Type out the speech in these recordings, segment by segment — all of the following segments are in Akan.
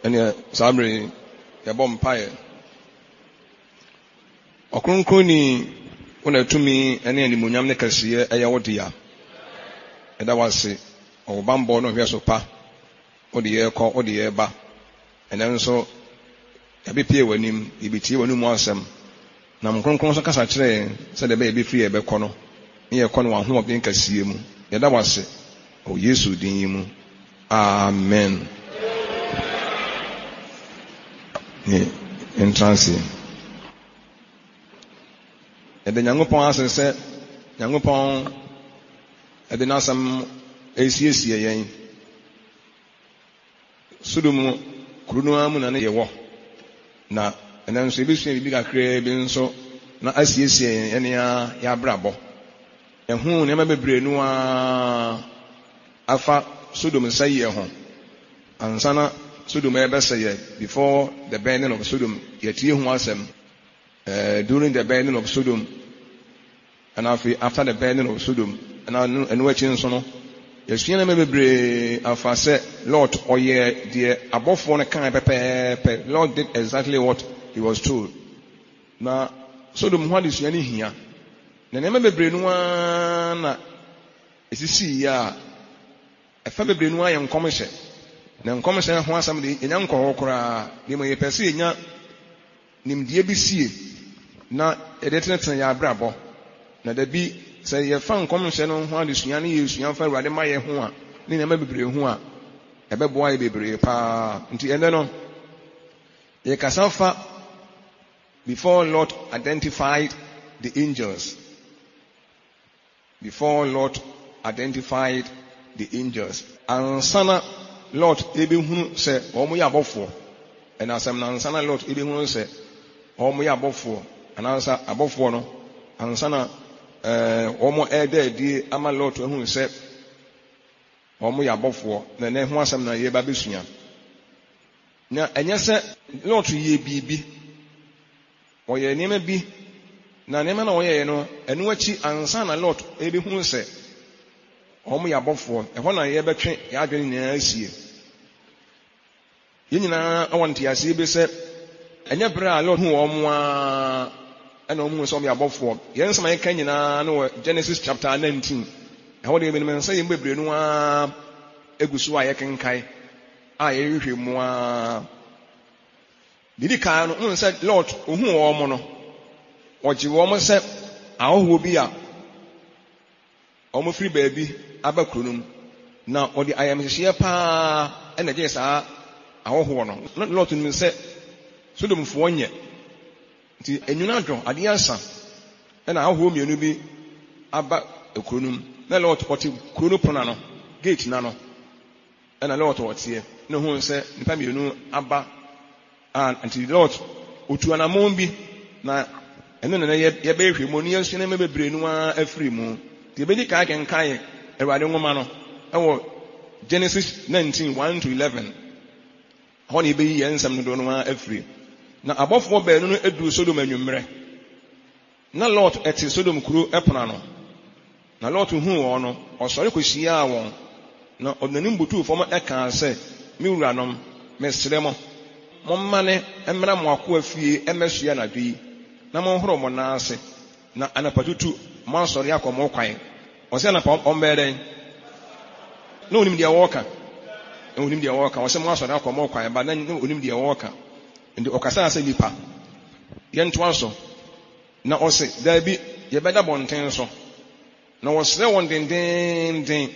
ɛne sabre yɛbɔ mpaeɛ ɔkronkronni wona tumi ɛne animuonyam ne kɛseɛ ɛyɛ wo dea ɛda wase ɔwɔ bambɔ no hwɛ so pa wode yɛkɔ wode yɛba ɛnɛ nso yɛbɛpie w'anim yɛbɛtie w'anim mu asɛm na nkronkron so kasa kyerɛ sɛ de bɛyɛ bɛfiri yɛbɛkɔ no ne yɛkɔ no w'ahoɔden kɛseɛ mu yɛda wase ɔwɔ Yesu din yi mu amen ne entransi ɛde Nyankopɔn ase sɛ Nyankopɔn ɛde n'asɛm esiesie yɛn Sodom kuro no mu na ne yɛwɔ na ɛnɛ nso ebesua bibi kakra bi nso na asiesie yɛn ɛne yɛabrabɔ ɛho nneɛma bebree no afa Sodom sɛyɛ ho ansa na Sodom ɛbɛsɛyɛ before the burning of Sodom yɛtie ho asɛm during the burning of Sodom and after the burning of Sodom and akyi nso no yɛsua nneɛma bebree afa sɛ Lord ɔyɛ deɛ abɔfoɔ no kan pɛpɛɛpɛ Lord did exactly what he was told na Sodom ho adesua ne hia na nneɛma bebree no na esisi ya ɛfa bebree no yɛ nkɔmhyɛ na nkɔmhyɛ ho asɛm de enya nkɔhɔ koraa de mo yɛpɛ sɛ enya nimdeɛ bi sie na yɛde tenetene yɛ abrabɔ na da bi sɛ yɛfa nkɔmhyɛ no ho adesua ne yɛsua fa Awurade ma yɛ ho a ne nneɛma bebree ho a ɛbɛboa yɛ bebree paa nti ɛnɛ no yɛkasa fa before Lord identified the angels ansana Lord ebehunu sɛ wɔn yɛ abɔfoɔ ɛna asɛm na ansana Lord ebehunu sɛ wɔn yɛ abɔfoɔ anansa abɔfoɔ no ansana wɔn ɛda adi ama Lord ehunu sɛ wɔn yɛ abɔfoɔ na ne ho asɛm na yɛba besua na ɛnyɛ sɛ Lord yɛ biribi ɔyɛ nneɛma bi na nneɛma na ɔyɛ no ɛno akyi ansana Lord ebehunu sɛ wɔn yɛ abɔfoɔ ɛhɔ na yɛbɛtwe yɛadwene nyinaa asie yɛn nyinaa awɔ nteaseɛ bi sɛ ɛnyɛ bere a Lord hu wɔn ɛna wɔn hu sɛ wɔn yɛ abɔfoɔ yɛn nsɛm a yɛka nyinaa no wɔ Genesis chapter 19 ɛhɔ de yɛbɛnim nsa yɛn bebree no egu so a yɛkenkae a yɛhwehwɛ mu didi kan no hu sɛ Lord ohu wɔn no ɔgye wɔn sɛ ahɔhoɔ bi a wɔn firi baabi aba kuro no mu na ɔde ayamhyehyɛ paa ɛna gye saa ahɔhoɔ no na Lord nim sɛ Sodomfoɔ nyɛ nti enwuna dɔ adeɛ asa ɛna ahɔhoɔ mmienu bi aba kuro no mu na Lord ɔte kuro no pono no gate na no ɛna Lord ɔteɛ na hu sɛ nipa mmienu aba nti Lord otu anamɔn bi na ɛno na yɛbɛhwɛ mu ne yɛnsua nneɛma bebree no afiri mu nti yɛbɛdi kaa kenkan Awurade nwoma no ɛwɔ Genesis 19:1-11 hɔ na yɛbɛyi yɛn nsɛm no do no afiri na abɔfoɔ baanu no aduru Sodom anwummerɛ na Lord ɛte Sodom kuro ɛpono no na Lord hu wɔn no ɔsɔre kɔhyiaa wɔn na ɔde n'anim butuu fam ɛkaa sɛ me wuranom mesrɛ mo mommane mmra mo akoa fie mmɛsua anadwo yi na monhoro mo nan ase na anapatutu mo asɔre akɔ mo kwan ɔsɛ anapa ɔmbɛɛ dɛn na onim deɛ wɔɔka ɔsɛ mo asɔre akɔ mo kwan ba na onim deɛ wɔɔka nti ɔkasa sɛ nipa yɛntoa so na ɔsɛ daabi yɛbɛda bɔnten so na wɔsrɛ wɔn dendenden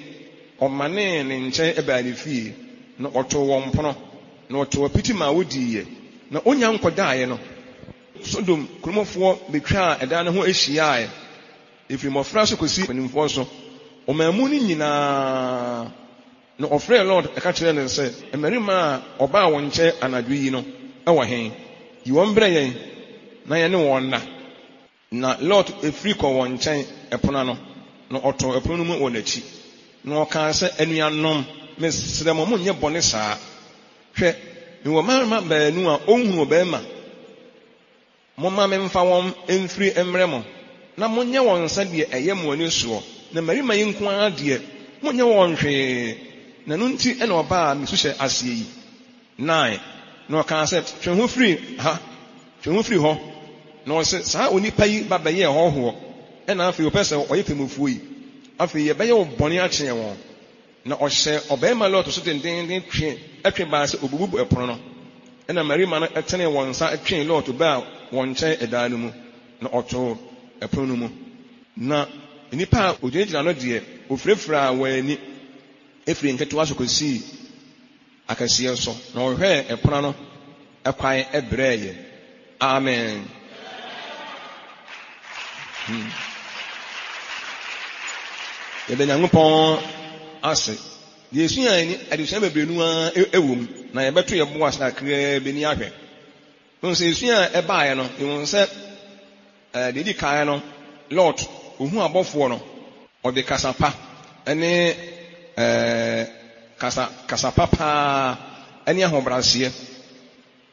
ɔmane ne nkyɛn ɛbaa ne fie na ɔtoo wɔn pono na ɔtoo apiti ma wodiiɛ na onya nkɔdaeɛ no Sodom kuromofoɔ betwa ɛdan no ho ahyiaeɛ ɛfiri mmɔfra so kɔsi mpanimfoɔ so ɔmaamu no nyinaa na ɔfrɛ Lord ɛka kyerɛ no sɛ mmarima a ɔbaa wɔn nkyɛn anadwo yi no ɛwɔ he yi wɔn brɛ yɛn na yɛne wɔn na Lord ɛfiri kɔ wɔn nkyɛn ɛpono no na ɔtɔ ɛpono no mu wɔ n'akyi na ɔkaa sɛ anuanom mesrɛ mo monyɛ bɔne saa hwɛ mewɔ mmarima baanu a ɔnhunu ɔbarima momma memfa wɔn mfiri mmerɛ mo na monyɛ wɔn nsa deɛ ɛyɛ mo ani soɔ na mmarima yi nko ara deɛ monyɛ wɔn hwee na no nti ɛna ɔbaa mesu hyɛ aseɛ yi 9 no ka say twe ho free ha twe ho free ho no say saa onipa yi ba beye ho ho e na afi opese oye temufuo yi afi ye beye obone a kye won na ohye obema lot so den twe atwe ba se obubu epono no e na Mary man etene won sa atwe lot ba won kye eda no mu na oto epono no mu na nipa ogyina no de ofrefra wani efiri nketewa so kosi akasiye so na ohwe epono no ekwan ebreye amen. Yɛbɛ Nyankopɔn ase Yesu ani adesua bebrenu a ewom na yɛbɛto yɛ bo asa kraa beni ahwɛ nso Yesu a ɛbaeɛ no yɛwon sɛ dedi kae no Lord ohu abɔfoɔ no ɔde kasapa ɛne kasapa paa ɛne ahobraseɛ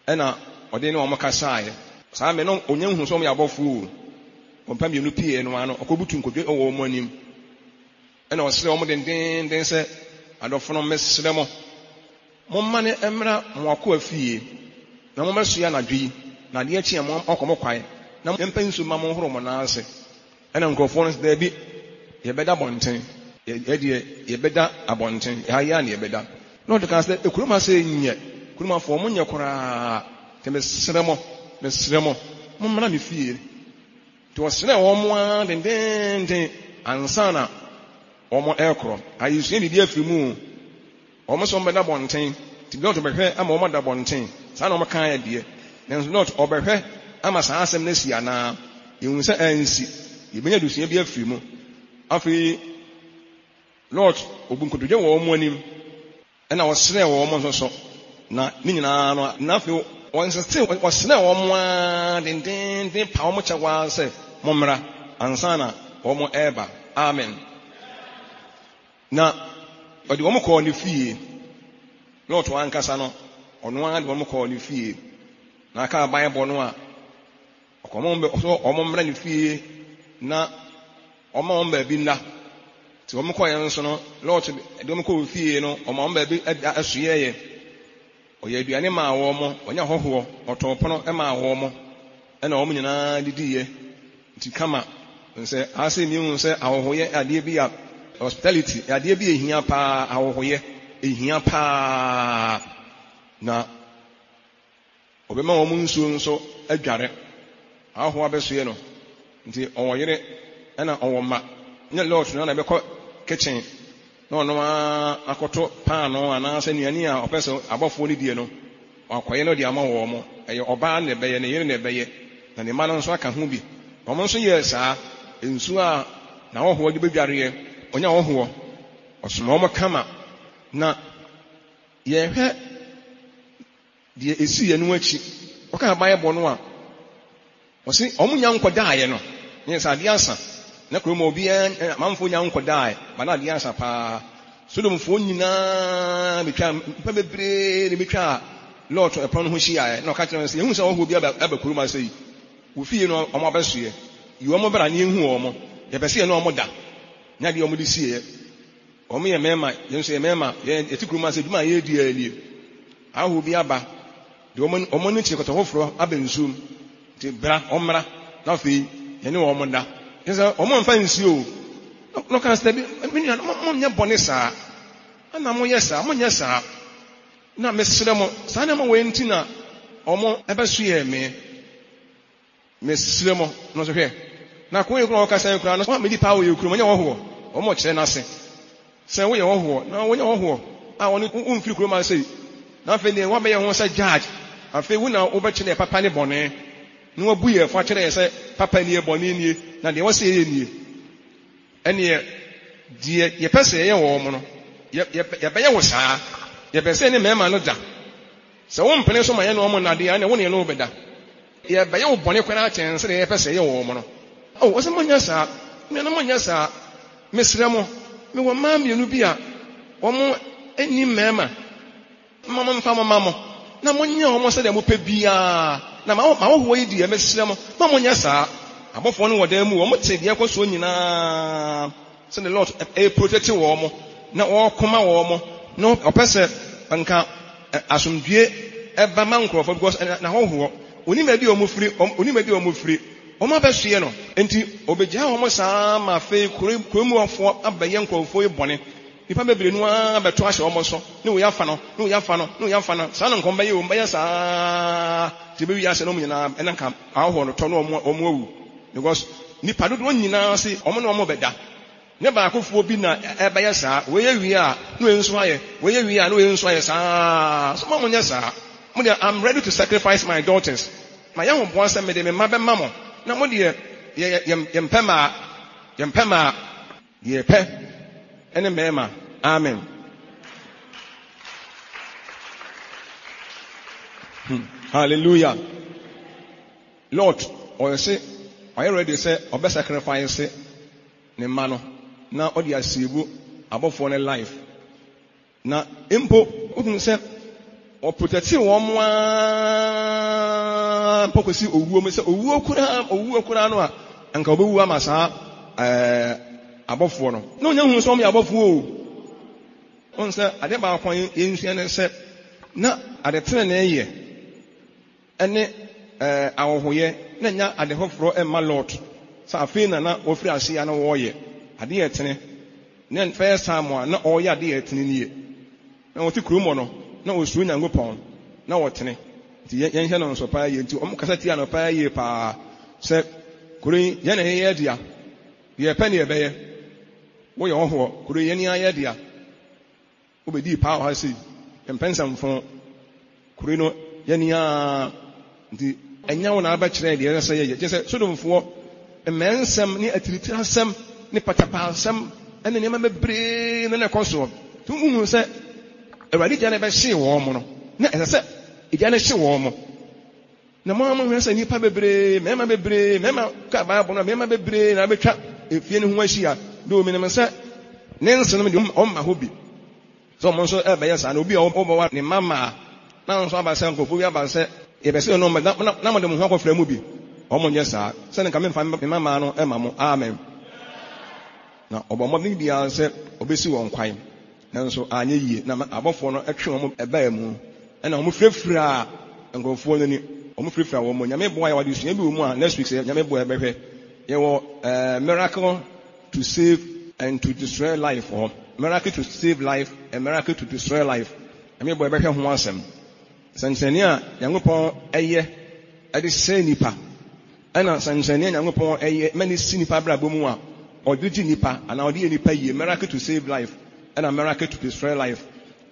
ɛna ɔde ne wɔn kasaeɛ saa me no onye hu so ɔmo abɔfoɔ ɔmpa mienu pie no ano ɔkɔbutu nkodwe ɔwɔ ɔmo anim ɛna ɔsrɛ ɔmo den sɛ adɔfo no mesrɛ mo momma ne mmra moako afie na mommɛso ya nadwe yi na adeɛ akyi a mo ɔkɔmɔ kwae na mpa nsu ma mo horo mo naase ɛna nkurɔfoɔ no sɛ bi yɛbɛda abɔnten yɛbɛda abɔnten yɛayɛ ne yɛbɛda na ɔde ka sɛ ekurom asɛ nyɛ kuromafoɔ mo nyɛ koraa te mesrɛ mo mommra me fie to ɔsrɛ wɔn a dendenden ansa na wɔn ɛkorɔ ayesua bibi afiri mu wɔn nso bɛda bɔnten ti bi ɔtɔ bɛhwɛ ama wɔn ada bɔnten saa na wɔn kan yɛ deɛ nanso not ɔbɛhwɛ ama saa asɛm no si anaa ehun sɛ ɛnsi yɛbɛnya dusua bi afiri mu afei Lord obu nkotodwe wɔ wɔn anim ɛna wɔsrɛ wɔn nso so na ne nyinaa no na afei wɔnsɛte wɔsrɛ wɔn a dendenden pa wɔn kyɛ waa sɛ mommra ansa na wɔn ɛɛba amen. Na ɔde wɔn kɔɔ ne fie Lord wankasa no ɔno ara de wɔn kɔɔ ne fie na aka Bible no a ɔkɔmɔ mmra ne fie na ɔma wɔn baabi nna te wɔn kɔɔ nso no Lord de wɔn kɔɔ fie no ɔma wɔn baabi asoyɛ yɛ ɔyɛ aduane maa wɔn ɔnya hɔhoɔ ɔtɔn pono maa wɔn ɛna wɔn nyinaa didi yɛ nti kama nsɛ ase mi hu sɛ ahohoyɛ adeɛ bi a hospitality adeɛ bi ehia paa ahohoyɛ ehia paa na obema wɔn nsuo nso adware ahoho abɛsoɛ no nti ɔwɔ yere ɛna ɔwɔ ma nyɛ Lord na bɛkɔ kitchen na ɔno akɔto paano anaasɛ nnuane a ɔpɛ sɛ abɔfoɔ no die no akɔyɛ no de ama wɔn ɛyɛ ɔbaa na ɛbɛyɛ ne yere na ɛbɛyɛ na ne ma no nso aka ho bi wɔn nso yɛ saa nsuo a na ahoho de bedwareɛ onya ahoho ɔsoma wɔn kama na yɛhwɛ deɛ esi yɛ no akyi ɔka Bible no a ɔsi ɔmo nya nkɔdaeɛ no nyɛ sɛ adeɛ asa na kurom obiara manfo nya nkɔdaeɛ ba na adeɛ asa paa Sodomfoɔ nyinaa betwa mpa bebree ne betwa Lord ɛpɔn no ho hyiaeɛ na ɔka kyerɛ sɛ yɛhu sɛ ɔho bi aba kurom asɛ yi wofie no ɔmo abɛsoɛ yi ɔmo bra ne ehu ɔmo yɛbɛsɛ no ɔmo da nya deɛ ɔmo de sie ɔmo yɛ mɛma yɛn nso yɛ mɛma yɛti kurom asɛ dwuma yɛ di ani aho bi aba de ɔmo ne kyerɛ kɔtɔ foforɔ aba nsuom nti bra ɔmmra na afei yɛne ɔmo da yɛsɛ ɔmo mfa nsuo no kan sɛ bi mo nyɛ bɔne saa ana mo yɛ saa mo nyɛ saa na mesrɛ mo saa na mo wɔ nti na ɔmo ɛbɛso yɛ me mesrɛ mo no so hwɛ na ko yɛ kura ɔkasa yɛ kura no so me di pa wo yɛ kura mo nyɛ wɔhoɔ ɔmo kyerɛ n'ase sɛ wo yɛ wɔhoɔ na wo nyɛ wɔhoɔ a ɔne umfiri kura ma sɛ na afei ne wa bɛyɛ ho sɛ judge afei wo na wo bɛkyerɛ papa ne bɔne na wabu yɛ fa kyerɛ sɛ papa ne yɛ bɔne nie na deɛ wɔsɛ yɛ nie ɛne deɛ yɛpɛ sɛ yɛyɛ wɔ mo no yɛbɛyɛ wo saa yɛpɛ sɛ ne mɛma no da sɛ wo mpene so ma yɛ no ɔmo nadeɛ ɛne wo ne no bɛda yɛbɛyɛ wo bɔne koraa kyɛn sɛ yɛpɛ sɛ yɛyɛ wɔ mo no wɔsɛ monyɛ saa mmea monyɛ saa mesrɛ mo mewɔ mmaa mmienu bi a wɔn ani mɛma mama mfa mama mo na monyɛ wɔn sɛ deɛ mopɛ biara na ma wɔhoɔ yi deɛ mesrɛ mo ma monyɛ saa abɔfoɔ no wɔ dan mu wɔn te deɛ kɔ so nyinaa sɛ the Lord protect wɔn na wɔkoma wɔn na ɔpɛ sɛ nka asomdue eba ma nkrofo because na hoho oni medi omo firi omo abehwe no enti obegya omo saa ma fe kuromuafo abaye nkrofo ebone nipa bebre no abeto ahye omo so ne wo yafa no saa no nkomba ye omba ya saa tibe wi ase no nyina enanka ahoho no to no omo awu because nipa dodo nyina se omo no omo beda ne ba akofo bi na eba ya saa we ye wi a no enso aye we ye wi a no enso aye saa so mo nya saa I'm ready to sacrifice my daughters. My young boys say me de me mabe mamo. Na mo de yempema ye pe ene mema. Amen. Hallelujah. Lord, or say, are you ready to say obe sacrifice ne mano na odi asibu above for life. Na impo ukun say o protect won wa pokosi owuo me se owuo kura no a anka obewu amasa abofo no na onya hu so me abofo o on se ade ba akwan yenhia ne se na ade tene na eye ene awohoye na nya ade hofro e ma Lord sa afina na ofiri ase ya na wo ye ade ye tene na first time na o ye ade ye tene nie na woti krumo no na osuru Nyankopɔn na wotene nti yɛnhɛ no nso paa yɛ nti kasa tia no paa yɛ paa sɛ kuri yɛ na yɛ dia yɛ pɛ ne yɛ bɛyɛ wo yɛ ho kuri yɛ ni ayɛ dia wo be di paa ha sei mpɛnsamfo kuri no yɛ ni a nti ɛnya wo na abɛkyerɛ deɛ yɛ sɛ yɛ kyɛ sɛ sodomfoɔ mmɛnsɛm ne atiritira ne patapa asɛm ɛne nneɛma bebree na ɛkɔ so tu hu sɛ Awurade gya na bɛhye wɔn mo no na ɛsɛ sɛ egya na hye wɔn mo na mo hwɛ sɛ nipa bebree mɛma ka Bible no mɛma bebree na betwa efie ne ho ahyia do mi ne sɛ ne nsenom de ɔmma hɔ bi so mo nso ɛbɛyɛ saa na obi a ɔbɛwa ne mama na nso aba sɛ nkɔfo wi aba sɛ yɛbɛsɛ no na mo de mo ho akɔfra mu bi ɔmo nyɛ saa sɛ ne ka memfa me mama no ɛma mo amen na ɔbɔmmɔden biara sɛ obesi wɔn kwan nanso anye yie na abɔfo no ɛtwe wɔn ɛbaa mu ɛna wɔn firafira nkɔfoɔ no ni wɔn firafira wɔn mu nyame boa yɛ wɔde sua bi wɔ mu a next week sɛ nyame boa yɛbɛhwɛ yɛwɔ miracle to save and to destroy life or miracle to save life and miracle to destroy life nyame boa yɛbɛhwɛ ho asɛm sɛnsɛnni a Nyankopɔn ɛyɛ ɛde sɛ nipa ɛna sɛnsɛnni a Nyankopɔn ɛyɛ mɛni si nipa abrabɔ mu a ɔde gye nipa anaa ɔde yɛ nipa yie miracle to save life and a miracle to destroy life.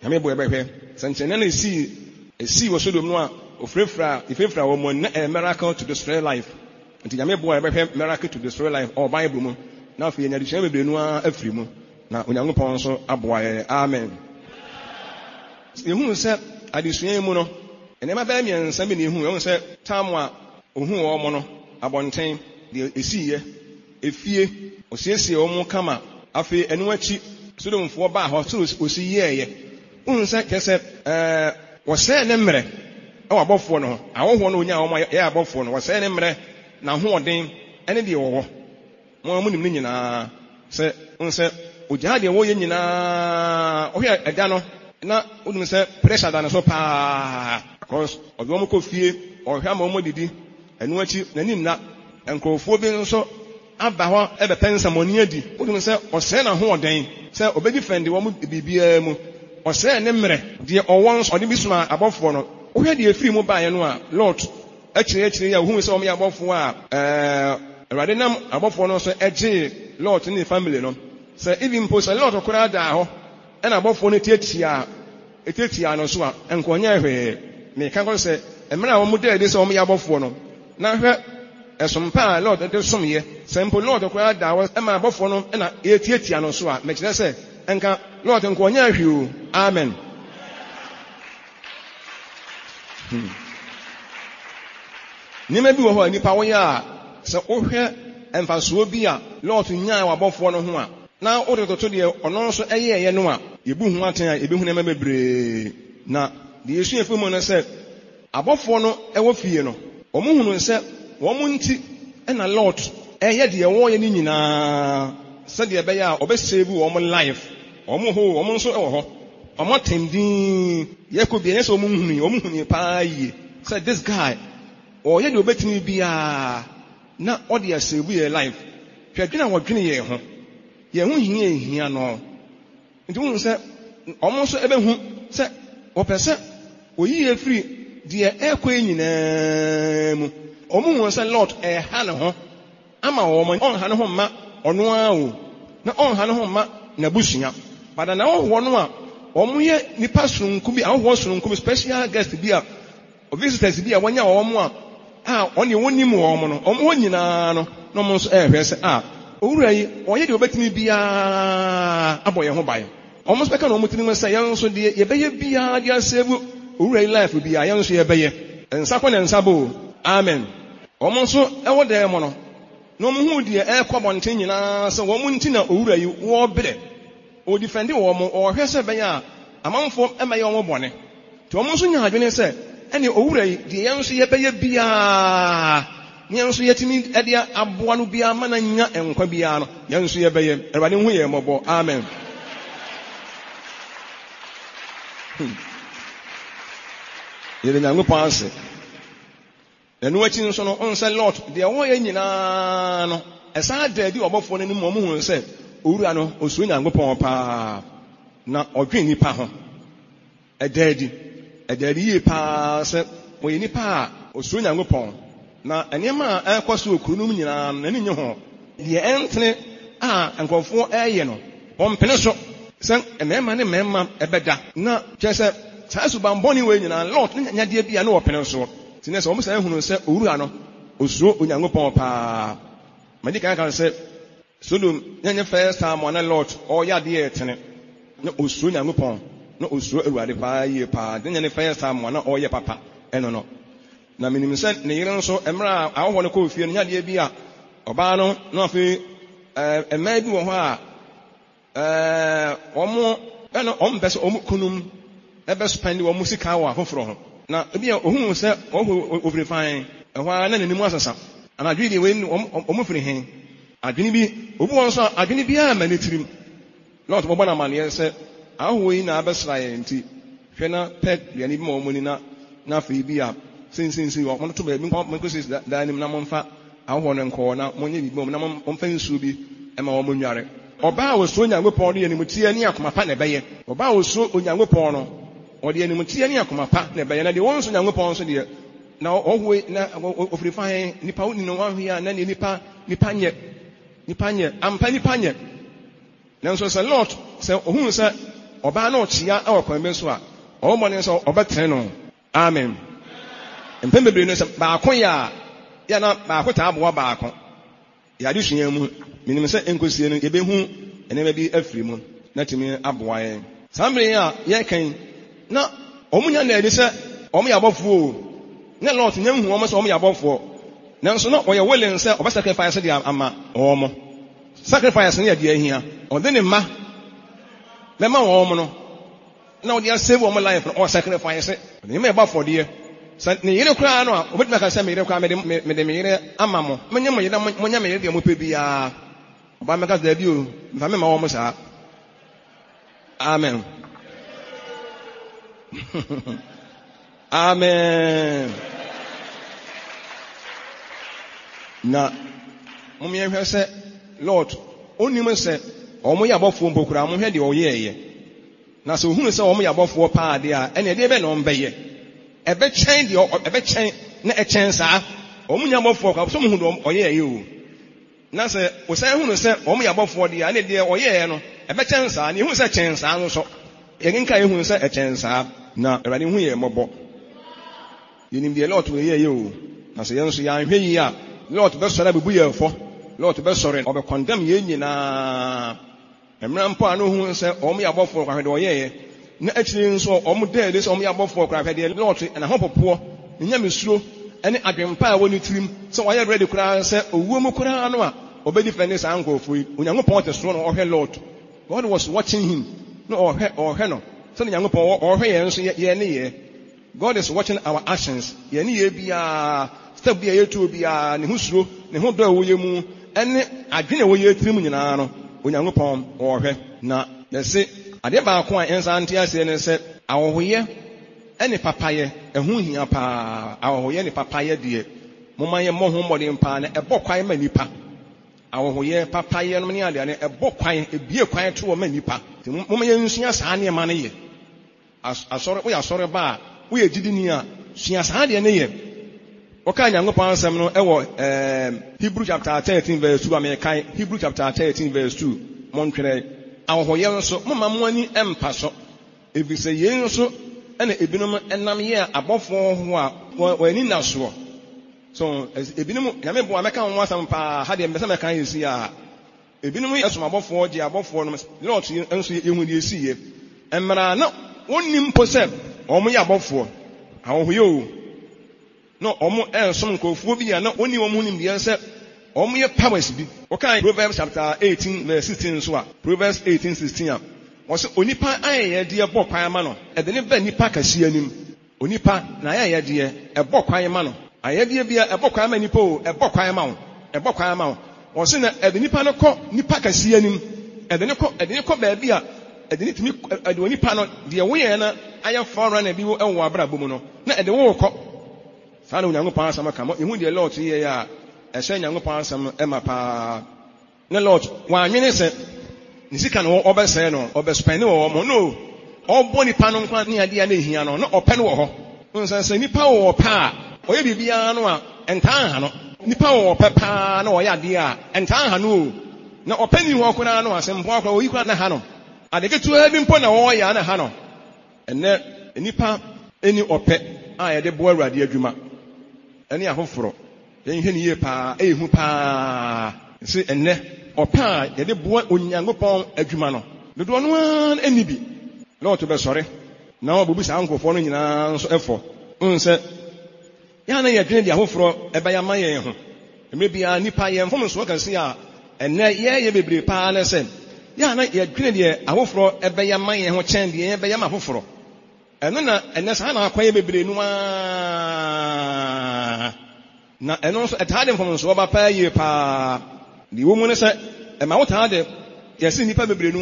Yame boy bɛhwɛ sɛnkyɛnne na esi wɔ Sodom no a ofrefra wɔ mo na a miracle to destroy life. Nti yame boy bɛhwɛ miracle to destroy life or Bible mu na afei nya de bebree no a afiri mu na Onyankopɔn nso aboa yɛ amen. Yehu sɛ adesua mu no enema bɛɛ mmiɛnsa bi na yehu sɛ tam a ohu wɔ mo no abɔnten de esiye efie osiesie wɔ mo kama afei enu akyi Sodomfoɔ ba hɔ so osi yɛɛyɛ unhu sɛ kɛsɛ wɔsɛɛ ne mmerɛ ɛwɔ abɔfoɔ no ho ahohoɔ no onya wɔn yɛ abɔfoɔ no wɔsɛɛ ne mmerɛ na ahoɔden ɛne deɛ wɔwɔ wɔn mu nim ne nyinaa sɛ unhu sɛ ogya deɛ wɔyɛ nyinaa ɔhwɛ ɛda no na wodum sɛ pressure da ne so paa because ɔde wɔn kɔ fie ɔhwɛ ama wɔn didi ɛnu akyi n'anim na nkurɔfoɔ bi nso aba hɔ ɛbɛpɛ nsɛmɔni adi wodum sɛ ɔsɛɛ na ahoɔden sɛ obedi fɛndi wɔn bibiara mu ɔsɛɛ ne mmerɛ deɛ ɔwɔ nso ɔde bi soma abɔfoɔ no wohwɛ deɛ efiri mu baeɛ no a Lord akyerɛkyerɛ yɛ ohun sɛ wɔn yɛ abɔfoɔ a Awurade nam abɔfoɔ no nso ɛgye Lord ne family no sɛ ebi mpo sɛ Lord koraa daa hɔ ɛna abɔfoɔ no tietia no so a nkɔnyɛ hwee meka kɔ sɛ mmerɛ a wɔn da adi sɛ wɔn yɛ abɔfoɔ no na hwɛ ɛsompa a Lord de som yɛ sɛ mpo Lord koraa daa hɔ ɛma abɔfoɔ no ɛna tietia no so a mɛkyerɛ sɛ enka Lord nkɔnyɛ hwee o amen. Nneɛma bi wɔ hɔ a nipa wɔyɛ a sɛ wohwɛ mfasoɔ bi a Lord nyaa wɔ abɔfoɔ no ho a na wode toto deɛ ɔno nso ɛyɛɛyɛ no a yɛbu ho aten a yɛbɛhu nneɛma bebree na deɛ yɛsua efi mu no sɛ abɔfoɔ no ɛwɔ fie no wɔn hunu sɛ wɔn nti ɛna Lord ɛyɛ deɛ wɔyɛ ne nyinaa sɛdeɛ ɛbɛyɛ a ɔbɛsave wɔn life wɔn ho wɔn nso ɛwɔ hɔ Omo tendin ye ko bi enso omuhuni pa yi say this guy or ye de obetimi bia na odi asebu ye life hwedwena wodwene ye ho hia no nti won say omo so ebehu say opese oyi ye free de ekwa nyina mu omo won say Lord ha ne ho ama omo on ha ne ho ma ono a o na on ha ne ho ma na busua bada na wo no a omo ye nipa sunku bi awo sunku special guest bi a visitors bi a wanya omo a oni wonim omo no omo nyina no no mo so ehwe se owura yi oye de obetimi bia aboye ho bae omo speka no omo tini se yan so de ye beye bia de asebu owura yi life bia yan so ye beye ensa ko na ensa bo amen omo so ewo de mo no no mo hu de ekobonten nyina se wo mo ntina owura yi wo bere o defend wo mo o hwe se benya amanfo emaye wo bone to mo so nya adwene se ene owura yi de yan so ye beye bia yan so yetimi ade aboa no bia mana nya enkwa bia no yan so ye beye erade hu ye mobo amen yele nyango panse enu achi nso no on se Lord de wo ye nyina no esa da di obofo no ni mo hu se owura no osuo nyango pon pa na odwen nipa ho edadi ye pa se mo ye nipa osuo nyango pon na enema ekoso okunum nyina na ni nye ho de entene enkofo eye no ompene so se emema ne mema ebeda na kyese sasu bamboni we nyina Lord nya de bia na opene so tinese omo san hunu se owura no osuo onyango pon pa madi kan se Sodom nyanye first time on Lord or ya de etene na osuo nyango pon na osuo ewade pa ye pa de nyane first time on or ye papa eno no na minim se ne yire nso emra awo no ko fie no nya de bia oba no na afi ema bi wo ho omo eno ombese omu kunum ebe spend wo musika wa foforo ho na bia ohun se ovre fine ehwa na nanim asasa anadwi de we omu firi hen adwini bi obu won so adwini bia ma ne tirim Lord bo bana mane se ahoyi na abesra ye nti hwe na pet ya ni bi ma omuni na afi bia sinsinsi wo mo to be mi ko sis da nim na momfa aho no nko na monye bi bom na momfa nsu bi e ma wo monware oba wo so Onyankopon no ye nim tie ni akoma pa na beye oba wo so Onyankopon no o de nim tie ni akoma pa na beye na de won so Onyankopon so de na ohwe na ofri fan nipa woni no wan hia na nipa nye ampa nipa nye nanso se Lord se ohun se oba na ochia e wakwan be so a o mo ne so obetre no amen empembebre no se ba akon ya na ba akota aboa ba akon ya de hwia mu minim se enkosie no ebehu enema bi afiri mu na timi aboa ye sambre ya ye kan na omunya na edi se omu ya bofo na Lord nya hu omu se omu ya bofo nanso no oye willing se oba sacrifice de ama omu sacrifice ne de ahia onde ne ma mema omu no na odi save omu life or sacrifice ne me ba for de ne yire kura no a obetuma ka se me yire kura me de me yire ama mo menya mo yire monya me yire de mo pe bia oba me ka da bi o mfa me ma omu sa amen amen na mumye hwe se Lord onim se omo ya bofo mbokura mo hwe de oyeye na so hunu se omo ya bofo pa de a ene de be no mbeye ebe chen na echen sa omo nya bofo ka so mo hunu oyeye o na se o se hunu se omo ya bofo de a ene de oyeye no ebe chen sa na hunu se chen sa no so yegin ka hunu se echen sa na erade hu ye mobo yenim de Lord we ye o na se yenso ya hwe yi a Lord be sore bebu ye fo Lord be sore obe condemn ye nyina emra mpo anu hu se omo ya bofo kwa hwede oyeye na akiri nso omo de se omo ya bofo kwa hwede Lord na hopopo nya mesuro ene adwempa a woni tirim se oye ready kura se owuo mu kura anu a obedi fene sa ankofo yi Onyankopon te soro no ohwe Lord God was watching him no ohwe no so Onyankopon ohwe ye nso ye ne ye God is watching our actions ye ne ye bia step bia yetu bia ne husuro ne ho do wo ye mu ene adwene wo ye tirim nyina no Onyankopon ohwe na yesi ade baako a ensa ante ase ne se ahohoye ene papaye ehu hia pa ahohoye ne papaye de moma ye mo ho mmɔden pa na ɛbɔ kwan ma nipa ahohoye papaye no ne ade ne ɛbɔ kwan ebie kwan to ma nipa moma ye nsua saa ne ma ne ye asɔre wo ya asɔre ba wo ye gidini a sua saa de ne ye oka Nyankopɔn asɛm no ɛwɔ Hebrew chapter 13 verse 2 American Hebrew chapter 13 verse 2 montwere ahohoye nso mama mo ani empa so efise ye nso ɛna ebinom ɛnam ye abɔfo ho a wani naso so ebinom nyame bo ameka ho asɛm pa ha de mbesa meka yesi a ebinom yesom abɔfo gye abɔfo no lot nso yehu de esi ye emra na wonnim po sɛ ɔmo ye abɔfo ahohoye o no omo ensom nkofuo bi ya na oni omo nim de se omo ye powers bi okan Proverbs chapter 18 verse 16 so a Proverbs 18:16 a wose onipa ayeye de ebo kwan ma no ede ne ba nipa kasi anim onipa na ayeye de ebo kwan ma no ayede bia ebo kwan ma nipa o ebo kwan ma wo ebo kwan ma wo wose na ede nipa no kɔ nipa kasi anim ede ne kɔ ba bia ede ne timi ede onipa no de wo ye na aye fora na bi wo enwo abrabɔ mu no na ede wo kɔ saa na Nyankopɔn asɛm ka mo ehu de Lot ye ya ɛhyɛ Nyankopɔn asɛm ɛma paa ne Lot wanwene sɛ ne sika no ɔbɛsɛe no ɔbɛspɛne wɔ mo no ɔbɔ nipa no nkwa ne ade a na ehia no na ɔpɛ no wɔ hɔ nsɛnsɛ nipa wɔ pa a ɔyɛ bibia no a ɛntaa ha no nipa wɔ pɛ paa na ɔyɛ ade a ɛntaa ha no na ɔpɛ ni hɔ koraa no asɛm po akora oyi koraa na ha no ade ketewa bi mpo na wɔyɛ na ha no ɛnɛ nipa eni ɔpɛ a yɛde bo Awurade adwuma ɛne afoforo yɛnhwɛ ne yie paa ehu paa se ɛnɛ ɔpɛ a yɛde boa Onyankopɔn adwuma no dodoɔ no an ani bi Lot bɛsɔre na ɔbɛbu saa nkɔfoɔ no nyinaa nso ɛfɔ nsɛ yɛa na yɛdwene de afoforo ɛbɛyɛ ma yɛn ho mmerɛ biara nipa yɛn fom nsoɔ kɛse a ɛnɛ yɛyɛ bebree paa ne sɛ yɛa na yɛdwene deɛ afoforo ɛbɛyɛ ma yɛn ho kyɛn deɛ yɛbɛyɛ ma afoforo ɛno na ɛnɛ saa na akɔyɛ bebree no na ɛno nso ɛtaa de mfom nso ɔba paa yie paa de wɔ mu ne sɛ ɛma wotaa de yɛse nnipa bebree no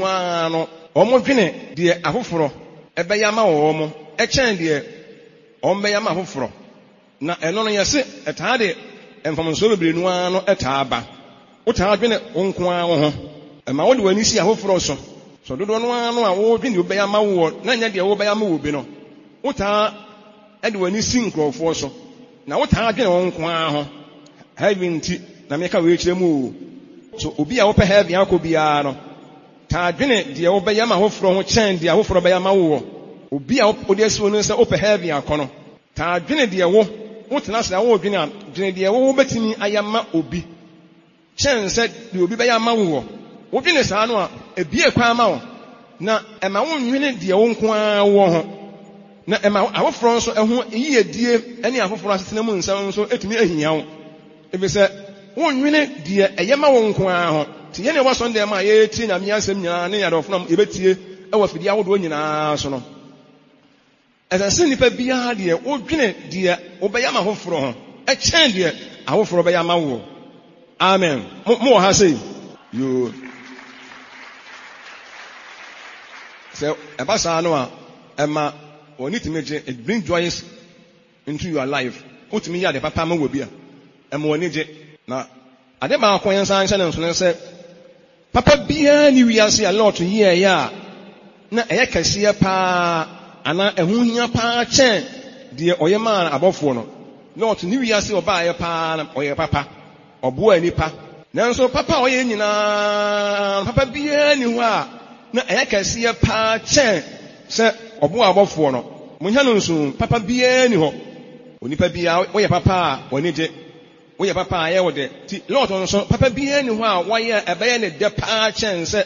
no ɔmo dwene deɛ afoforo ɛbɛyɛ ama wɔ mo ɛkyɛn deɛ ɔmo bɛyɛ ama afoforo na ɛno no yɛse ɛtaa de mfom nso bebree no no ɛtaa ba wotaa dwene wo nko ara wo ho ɛma wode w'ani si afoforo so so dodo no ano a wo dwene obɛyɛ ama wo na nya deɛ wo bɛyɛ ama wo bi no wotaa ɛde w'ani si nkurɔfoɔ so na wotaa dwene wo nko ara ho heaven ti na meka wo ekyire mu so obi a wopɛ heaven akɔ biara no taa dwene deɛ wo bɛyɛ ama afoforo ho kyɛn deɛ afoforo bɛyɛ ama wo obi a wode asi wo no sɛ wopɛ heaven akɔ no taa dwene deɛ wo tena sɛ wo dwene a dwene deɛ wo bɛtumi ayɛ ama obi kyɛn sɛ deɛ obi bɛyɛ ama wo wo dwene saa no a ebie kwan ama wo na ɛma wo nwene deɛ wo nko ara wo ho na ɛma afoforo nso ɛho yiyedie ɛne afoforo asetena mu nsɛm nso etumi ahia wo ebi sɛ wo nwene deɛ ɛyɛ ma wo nko ara ho te yɛne wɔ Sunday ma yɛtie na miasɛm nyinaa ne yadɔfo na yɛbetie ɛwɔ fidie ahodoɔ nyinaa so no ɛsɛ sɛ nipa biara deɛ wo dwene deɛ wobɛyɛ ma afoforo ho ɛkyɛn deɛ afoforo bɛyɛ ama wo amen mo wɔ ha sei yo sɛ ɛba saa no a ɛma wɔne tumi gye it bring joys into your life wotumi yɛ ade papa ma wɔ bi a ɛma wɔne gye na ade baako yɛn nsa nhyɛ ne nso ne sɛ papa biara ne wiase a Lot yɛɛyɛ a na ɛyɛ kɛseɛ paa anaa ɛho hia paa kyɛn deɛ ɔyɛ maa abɔfoɔ no Lot ne wiase ɔbaayɛ paa na ɔyɛ papa ɔboa nipa nanso papa a ɔyɛ nyinaa papa biara ne hɔ a na ɛyɛ kɛseɛ paa kyɛn sɛ ɔboa abɔfoɔ no monya no nso papa biara ni hɔ onipa biara woyɛ papa a wɔne gye woyɛ papa a yɛ wo de ti Lot nso papa biara ni hɔ a wɔyɛ ɛbɛyɛ ne dɛ paa kyɛn sɛ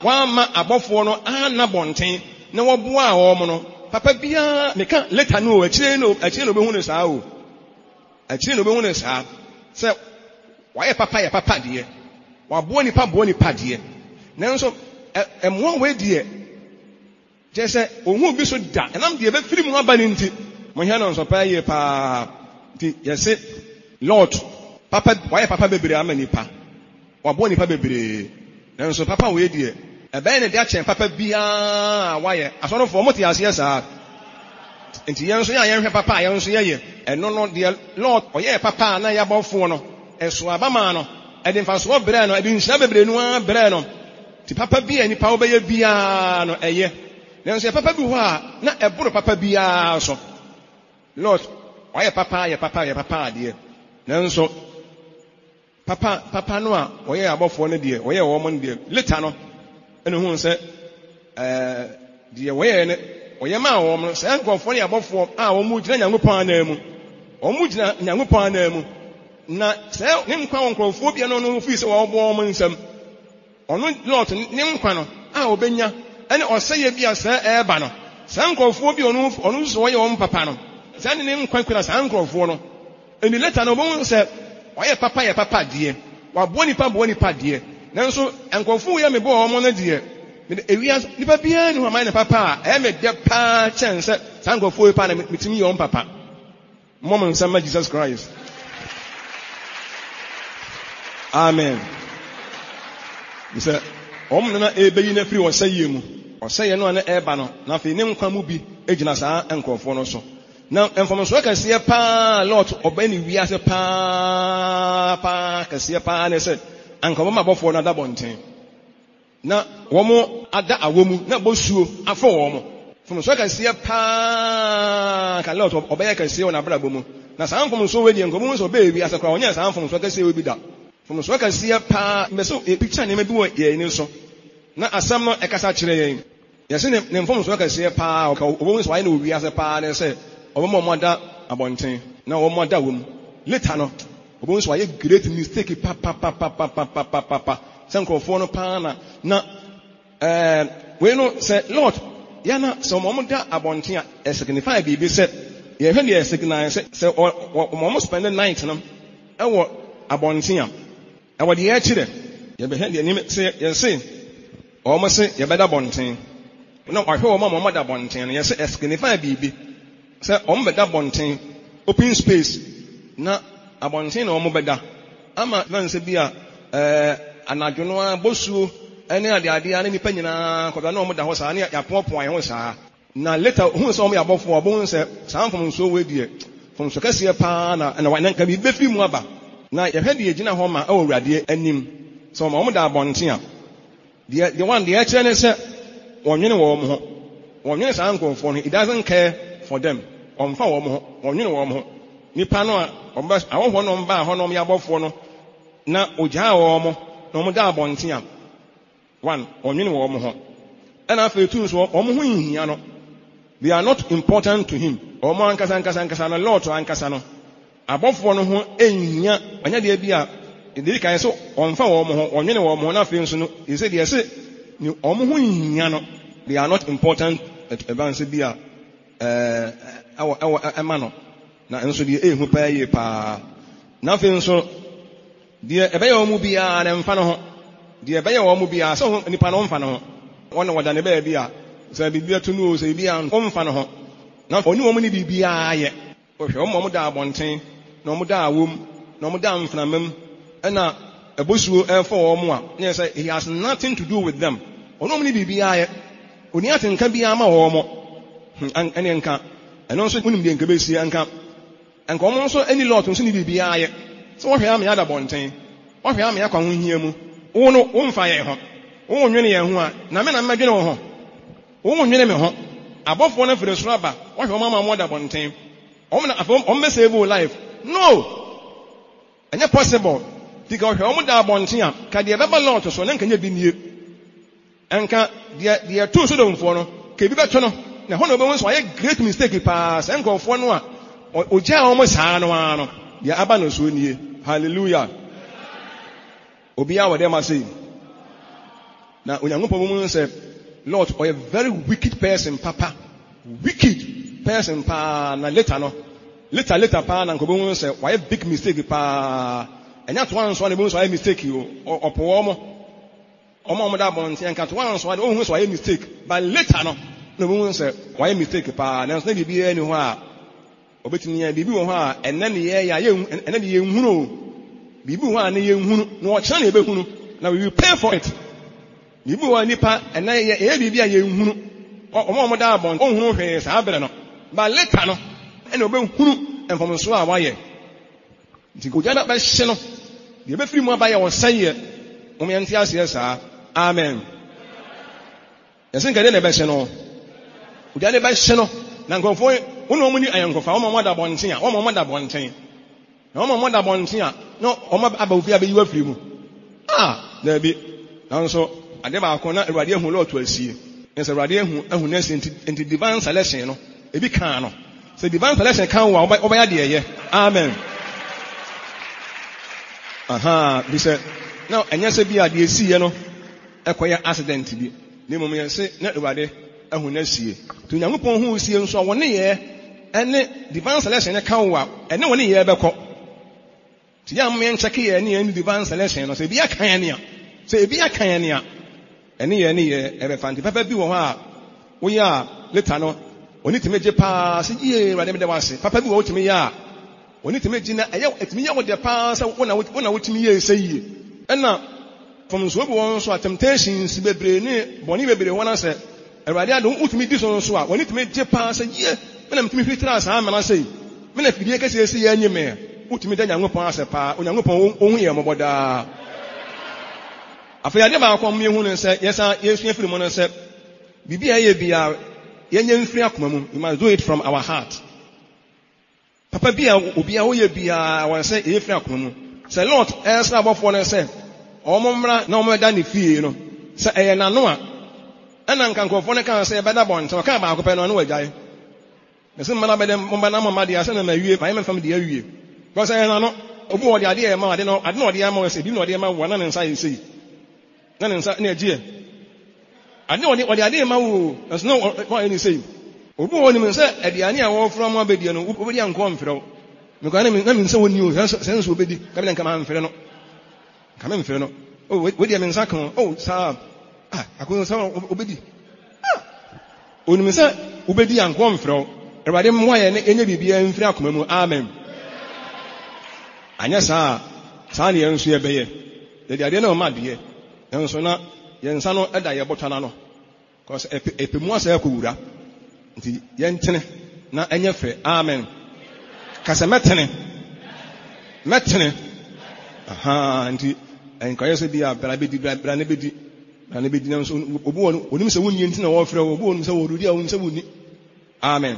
wɔama abɔfoɔ no ana bɔnten na wɔboa wɔn no papa biara meka leta no akyire no obehu ne saa o akyire no obehu ne saa sɛ wɔyɛ papa yɛ papa deɛ wɔaboa nipa boa nipa deɛ nanso ɛmoa wɔ deɛ kyɛ sɛ ohun bi so da ɛnam deɛ bɛfiri mu aba ne nti mohia no nso paa yie paa nti yɛse Lot papa wɔyɛ papa bebree ama nipa wɔaboa nipa bebree nanso papa wɔ deɛ Ebe ne de achen papa bia waye. Aso for mo te ase saa. Enti yen so ya yen hwe papa yen so ye. Eno no de Lord oye papa na ya bofo no. Eso abama no. E de mfaso bre no, e de nhira bebre no a bre no. Ti papa bia ni pa obeye bia no eye. Nanso papa bi ho a na eboro papa bia so. Lord oye papa de. Nanso papa no a oye abofo no de, oye wo mo de. Later no ene hu se de oye ne oye ma wo mo se nkofo ne abofo a wo mu gina Nyankopɔn na mu. Wo mu gina Nyankopɔn na mu. Na se ne nkwa nkofo bia no fi se wo bo mo nsam. Ono Lord ne nkwa no a obenya ene oseye bia se eba no. Se nkofo bia ono so oye wo papa no. Se ne nkwa kura se nkofo no. Eni later no bo se oye papa de. Wa bo nipa de. Nanso nkofo ye me bo wo mo na de. Ewia nipa bia ni ho ma ne papa e me de pa chance sankofo e pa na mitimi yo papa mom nsama Jesus Christ. Amen. Bisa na ebeyi na free osaye mu osaye no na eba no na fe ne nkwa mu bi egina saa nkofo no so na information ka se pa lot obani wia se pa ka se pa na se ankobo mabofo na da bonten na womo ada awomu na bosuo afọ womo from so ka sie pa ka lot obeye ka sie na brabo mu na san from so we di nkomo so be wi asakwa onya san from so ka sie we bi da from so ka sie pa me so e picture ne me bi wo ye ni so na asam no e kasa kire yen yesi ne from so ka sie pa ka obo so ayi na wi asa pa ne se obo mo da abonten na wo mo da wom later no obo so ayi great mistake pa sankrofo no pa na we no say Lord yana so mo da abonten a signify bi say ye hwe dey signify say mo spend the night no e wo abonten a wo dey a kire ye be hwe dey ni say ye say o mo say ye be da abonten na wa hwe o mo da abonten no ye say signify bi say o mo be da abonten open space na abonten na o mo be da ama man say bia anadwono a bosuo ene ade ane nipa nyina koda na o mo da ho saa ne ya popo aye ho saa na later hu so o mo ya bofo obon se saa fom so we die fom so kase pa na wa nanka bi befi mu aba na ye hwe de gina ho ma o wurade anim so o mo da abonten a the one the actually ne se wonwene wo mo ho wonwene saa nkonfo no it doesn't care for them omfa wo mo ho wonwene wo mo ho nipa no a omba awo no mba ho no mo ya bofo no na ogya wo mo na mo da abonten a one onwene wo mo ho na afa etu so o mo ho nhia no they are not important to him o mo ankasa na Lord ankasa no abofo no ho enhia anya de bia de kan so onfa wo mo ho onwene wo mo ho na afa nso no he said yes ni o mo ho nhia no they are not important advance bia ema no na nso de ehu pa ye pa na afa nso de ebeye o mu bia na mfa no ho de ebeye o mu bia so nipa no mfa no ho wona wada ne ba bia so bibia tu no so bia o mfa no ho na oni wo mu ni bibia ye o hwe o mo da abonten na o mu da awom na o mu da mfnamam na ebosuo efo o mu a ne say he has nothing to do with them ono mu ni bibia ye oni atenka bia ma wo mo ene nka eno so unim de nka be si anka o mo so any lot so ni bibia ye so wo hwe am ya da bonten wo hwe am ya kwa ho hia mu wo no wo mfa ye ho wo nwene ye ho a na me na madwene wo ho wo nwene me ho abofo na fere soro aba wo hwe mama mo da bonten o na afom o me save life no anya possible tika wo hwe o mo da bonten a ka de beba lot so na nkanya bi nie enka de to so do mfo no ka bi beto no na ho no be so aye great mistake pa se nkofo no a ogya o mo saa no ano de aba no so nie hallelujah obiya wa dem say na onyankopɔn mu say Lord or a very wicked person papa wicked person pa na later pa na nkɔbɔ mu say why big mistake pa enya to one so na be so why mistake yo opo omo da bonte enka to one so why ohun so why mistake but later no na be mu say why mistake pa na so na bibi ani ho a obetini ya bibi wo ho a enne ne ye ya enne ne ye nhunu bibi ho a ne ye nhunu na o kyan na ebe hunu na we will pay for it Nibu wa nipa ena ye bibia ye nhunu. Omo da abon ohunu hwe saa bere no. Ba later no ena obehunu enfomso a waye. Nti kojana ba hye no. De be firi mu abaye wo saye. Omo yente ase saa. Amen. Yasin kade na be hye no. Kojana ba hye no. Na nkonfo wonu omo ni ayankofa omo da bonten a omo da bonten. Na omo da bonten a no omo aba ofi abeyi wa firi mu. Na bi. Na so ade ba akona Awurade ehun lot asie. Nse Awurade ehun na enti divine selection no ebi kan no. So divine selection kan wa obaya de ye. Amen. Bi se now enye se bi ade asie no ekoya accident bi. Ne mom ye se na Awurade ehun na asie. To Nyankopɔn hu asie nso wone ye ene divine selection ne kan wa ene wone ye beko. Ti ya mmen check ye ne divine selection no se bi akan ne a. Se bi akan ne a ene ye ebe fanti papa bi wo ho a wo ya later no oni timeje pa se ye Awurade me de wase papa bi wo timi ya oni timeji na eye etimi ya wo de pa se wo na wotimi ye se yi ena from so bi won so temptations bebre ne boni bebre wona se Awurade ado wotimi di so so a oni timeje pa se ye me na mtimi fitira sa amana se me na fidie kese se ye anyime wotimi da Nyankopɔn ase pa Onyankopɔn ohun ye moboda afiyade ba akwam yehu ne se yesa yesu afiri mo ne se bibia ye bia yenye mfiri akoma mu we must do it from our heart papa bia obia wo ye bia won se ye firi akoma mu se Lord esra abofo ne se omomra na omeda ne fie no se eye nano a ana nkankofo ne kan se beda bon se ka ba akopɛ no no wagyae ne se mmana beda mo bana mama dia se na mawie ma yem fam dia wie ko se nano obu wo dia de ma ade no ode dia ma se bi no ode ma wo na ne nsa yesi na nsa na egie ade ode ade ma wo nso no what any say obi woni me say aduane a wo from abedie no obedi anko mfrɛ me ko na me nsa woni o sense obedi ka bi nka ma mfrɛ no ka me mfrɛ no o we dia me nsa kan o sa akon sa obedi oni me say obedi anko mfrɛ Awurade mo aye ne enye bibia mfiri akoma mu amen anya sa ne enso ye beye de ade na o ma de enso na yensa no eda ye botana no cause epemu asa akowura nti yentene na enye fe amen kasa metene nti enkaye se bia bra ne bedi na so obu onim se wonni nti na wo frɛ obu onim se worudi a onim se wonni amen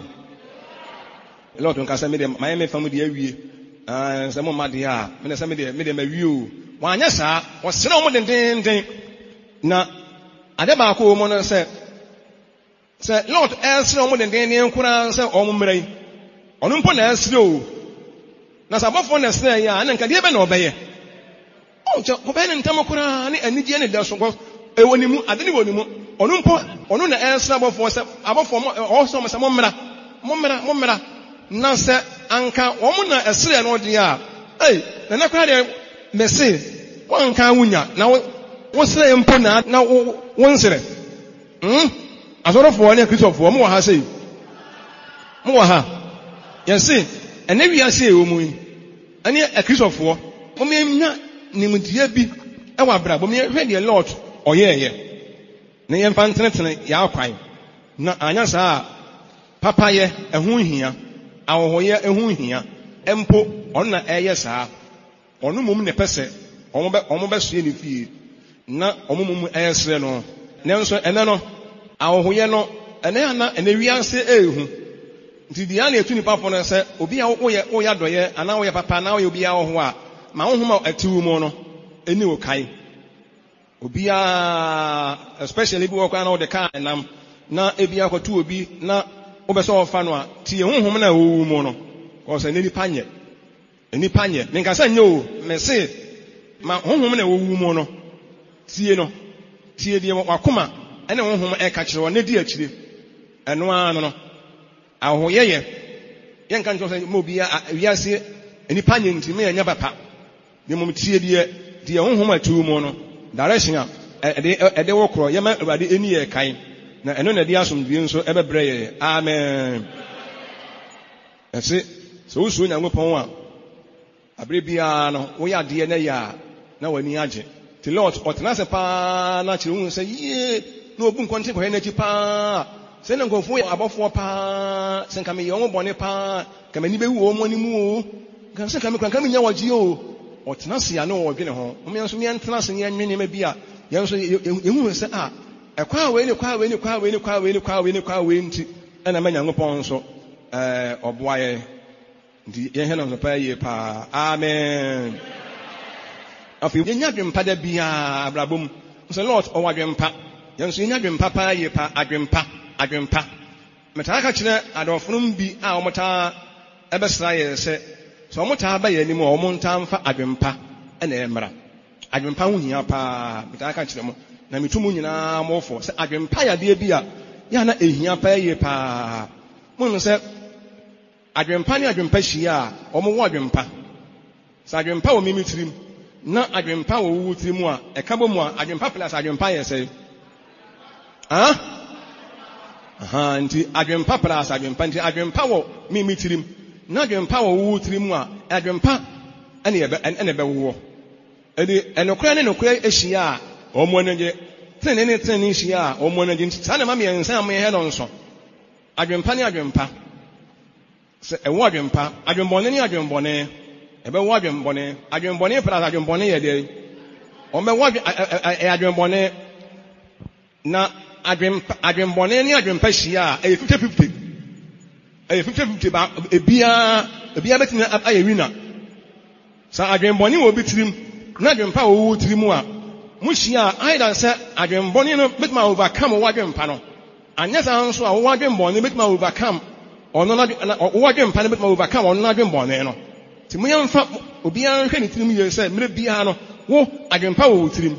Lord nkasa me de my me family awie se mo ma de a me se me de ma wie o wanya saa wo sere mo den na ade ba ko mo no se Lord esere mo den nkura se o mo mrai ono mpo na esere o na sabofo na esere ya na nka de be na obeye o je ko be ne ntam kura ne anigye ne da so ko ewoni mu ade ne woni mu ono mpo ono na esere abofo se abofo mo o so mo se mo mra na se anka wo mo na esere no de a na kura de mese wanka wunya na wo sere mpo na wo nsere azorofo ne Christopher mo ha sei mo ha yesi ene wi ase e wo mu ani Christopher mo me nya nimdia bi e wa bra bo me hwe de Lord oyeye ne ye mfa ntene ya akwan na anya saa papa ye ehu hia awohoye ehu hia empo on na eye saa onu mum ne pese omo be so ye ne fie na omo mum eye sere no ne nso ene no awohoye no ene ana ene wiase ehu nti dia na etu nipa fo no se obi a wo ya doye ana wo ya papa na wo ya obi a wo ho a ma wo homa atiwu mu no eni wo kai obi a especially bi wo kwa na wo de ka nam na ebi akoto obi na wo be so ofa no a ti ye honhom na wo mu no ko se eni panye ne nka sa nye o me se ma honhom na wo mu no tie die wakoma ene honhom e ka kire wo ne di akire eno ano no ahoyeye yenka nto se mo bia wiase eni panye ntimi enya papa ne mom tie die honhom atu mu no direction a ede wo kro ye ma Awurade eni ye kan na eno na di asomdue nso ebebre ye amen ese so Nyankopɔn a abre bia no wo ya de na ya na wani age The Lord ɔtena pa na kyerɛ hu sɛ yie na obu nkɔnte kɔhɛ n'akyi pa sɛ na nkɔfo yɛ abɔfoɔ pa sɛ nka meyɛ ɔmo bɔne pa ka m'ani bɛwu wɔ ɔmo anim o nka sɛ nka menya wɔgye o ɔtena se a na ɔdwene ho ɔmo yɛn nso yɛntena se yɛnwe nneɛma bi a yɛn nso yɛhu sɛ ɛkwa wei nti ɛna ma Nyankopɔn nso ɔboa yɛ nti yɛhɛ no pa yie paa amen afei yɛnya adwempa da biara abrabɔ mu nso Lord ɔwɔ adwempa yɛn nso yɛnya adwempa paa yie paa adwempa metaa ka kyerɛ adɔfonom bi a ɔmotaa ɛbɛsra yɛ sɛ ɔmo taa ba yɛ anim a ɔmo ntaa mfa adwempa ɛna ɛmmra adwempa ho hia paa metaa ka kyerɛ mo na metu mu nyinaa mɔfo sɛ adwempa yadeɛ bi a yɛ na ehia paa yie paa mo no sɛ adwempa ne adwempa hyia a ɔmo wɔ adwempa sɛ adwempa wɔ mimi tirim na adwempa wɔ wuwu tirim a ɛka bɔ mu a adwempa plus adwempa yɛ sɛ nti adwempa plus adwempa nti adwempa wɔ mimi tirim na adwempa wɔ wuwu tirim a adwempa ɛne ɛbɛwɔ ɛdi ɛnokora ne nokora ahyia a ɔmo anagye tene ne hyia a ɔmo anagye nti saa na ma mmiɛnsa a meyɛ no nso adwempa ne adwempa sɛ ɛwɔ adwempa adwembɔne ne adwembɔne ɛbɛwɔ adwembɔne plus adwembɔne yɛ deɛ ɔmbɛwɔ adwembɔne na adwembɔne ne adwempa hyia a ɛyɛ 50-50 ɛyɛ 50-50 ba ebiara bɛtumi ayɛ wina sɛ adwembɔne wɔ bi tirim na adwempa wɔ wo tirim a mo hyia a ayɛ dan sɛ adwembɔne no bɛtumi overcome wɔ adwempa no anyɛ saa nso a wɔ adwembɔne bɛtumi overcome ɔno na wɔ adwempa no bɛtumi overcome ɔno na adwembɔne no nti mo yɛmfa obiara nhwɛ ne tirim yie sɛ mmerɛ biara no wo adwempa wɔ wo tirim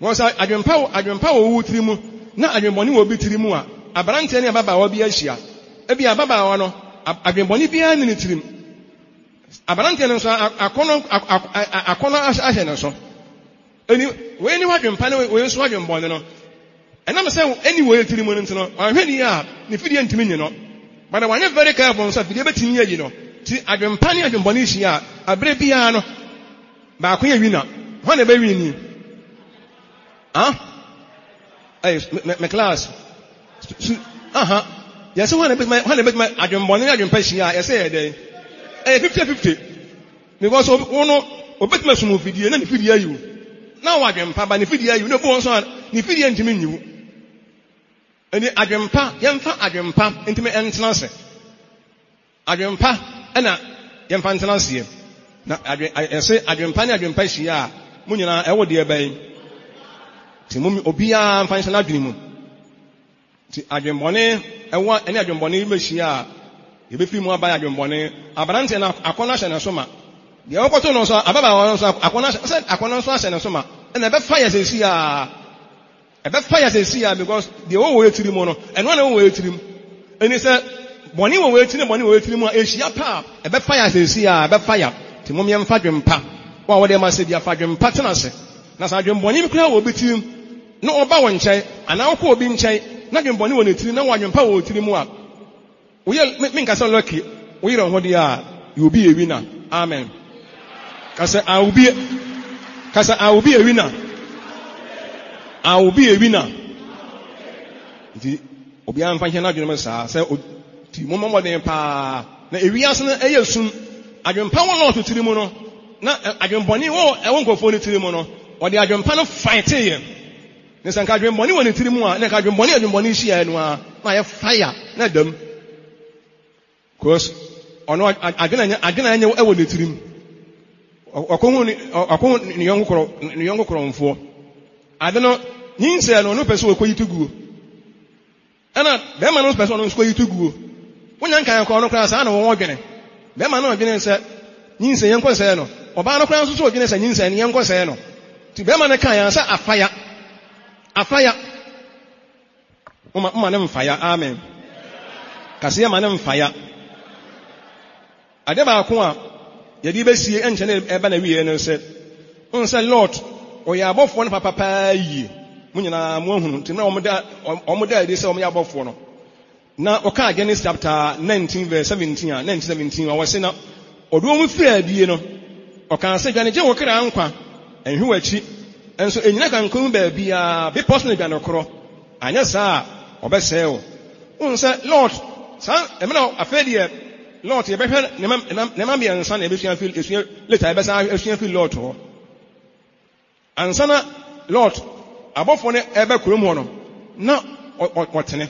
wɔ sɛ adwempa wɔ wo tirim na adwembɔne wɔ bi tirim a aberanteɛ ne ababaawa bi ahyia ebi ababaawa no adwembɔne biara ne ne tirim aberanteɛ no nso akɔnɔ ahyɛ ne so eni wei ne wadwempa ne wei nso wadwembɔne no ɛnam sɛ eni wei tirim no nti no ɔhwɛ ni a ne fidie ntumi nyi no but wanyɛ very careful nso fidie bɛtumi yɛ yi no ti adwempa ne adwembɔne hyia a abere biara no baako yɛ wina hɔ na ɛbɛwi ni me class yɛsɛ hɔ na ɛbɛtumi adwembɔne ne adwempa hyia a yɛsɛ yɛ dɛ ɛyɛ 50-50 because wono obɛtumi asum fidie na ne fidie ayiwo na wɔ adwempa ba ne fidie ayiwo na obi wɔn nso a ne fidie ntumi nyiwo ɛni adwempa yɛmfa adwempa ntumi ɛntena ase adwempa ɛna yɛmfa ntena aseɛ na yɛsɛ adwempa ne adwempa hyia a mo nyinaa ɛwɔ deɛ bɛyɛ nti mo obiara mfa nhyɛ n'adwene mu nti adwembɔne ɛwɔ ɛne adwembɔne bɛhyia a yɛbɛfiri mu aba adwembɔne aberanteɛ no akɔnɔ ahyɛ ne so ma deɛ wɔkɔto no nso ababaawa no nso akɔnɔ nso ahyɛ ne so ma ɛna ɛbɛfa yɛ sɛsi a because deɛ wɔwɔ yɛ tirim no ɛno na wɔwɔ yɛ tirim ɛni sɛ bɔne wɔ yɛ tirim bɔne wɔ yɛ tirim a ɛhyia paa ɛbɛfa yɛ sɛsi a ɛbɛfa yɛ nti mo yɛmfa adwempa wɔn a wɔde ma sɛ bi afa adwempa tena ase na sɛ adwembɔne bi koraa wɔ obi tirim na ɔba wɔ nkyɛn anaa ɔkɔ obi nkyɛn na adwembɔne wɔ ne tirim na wɔ adwempa wɔ tirim a woyɛ menkasa lucky woyerɛ ho deɛ a you will be a winner amen kasa I will be a winner nti obiara mfa nhyɛ n'adwene mu saa sɛ ti mo mmɔden paa na ewiase no ɛyɛ sum adwempa wɔ lɔɔto tiri mu no na adwembɔne wɔ ɛwɔ nkɔfoɔ no tiri mu no wɔde adwempa no fighte yɛ ne sɛ nka adwembɔne wɔ ne tiri mu a na nka adwembɔne hyia no a na ayɛ fire na dam because ɔno adwene anyɛ ɛwɔ ne tirim ɔkɔhu ne yɔnko korɔmfoɔ ade no nyinsɛ no ɔno pɛ sɛ ɔkɔyi to guo ɛna bɛrima no pɛ sɛ ɔno nso kɔyi to guo wonya nkan kɔ no koraa saa na wɔn dwene bɛrima no ɔdwene sɛ nyinsɛ yɛnkɔ sɛɛ no ɔbaa no koraa nso so ɔdwene sɛ nyinsɛ no yɛnkɔ sɛɛ no nti bɛrima no kan yɛn sɛ afaya ma ne mfaya amen kaseɛ ma ne mfaya ade baako a yɛde bɛsie ɛnkyɛ ne ɛba na wie no sɛ ɔnsɛ Lord ɔyɛ abɔfoɔ no papa paa yie mo nyinaa mo ahunu nti na ɔmo da ade sɛ ɔmo yɛ abɔfoɔ no na ɔka Genesis chapter 19 verse 17 a 19:17 a wɔse na ɔde ɔmo firi adie no ɔka sɛ dwane gye wo kra nkwa ɛnhwe w'akyi And so enyina kan kun ba bia be person bia no kro anya sa obese o unse Lord san e me na afedie Lord ye be hwe ne ma bia nsa na e be sua feel esua later e be sa esua feel Lord ho ansana Lord abofo ne e be kurom ho no na otene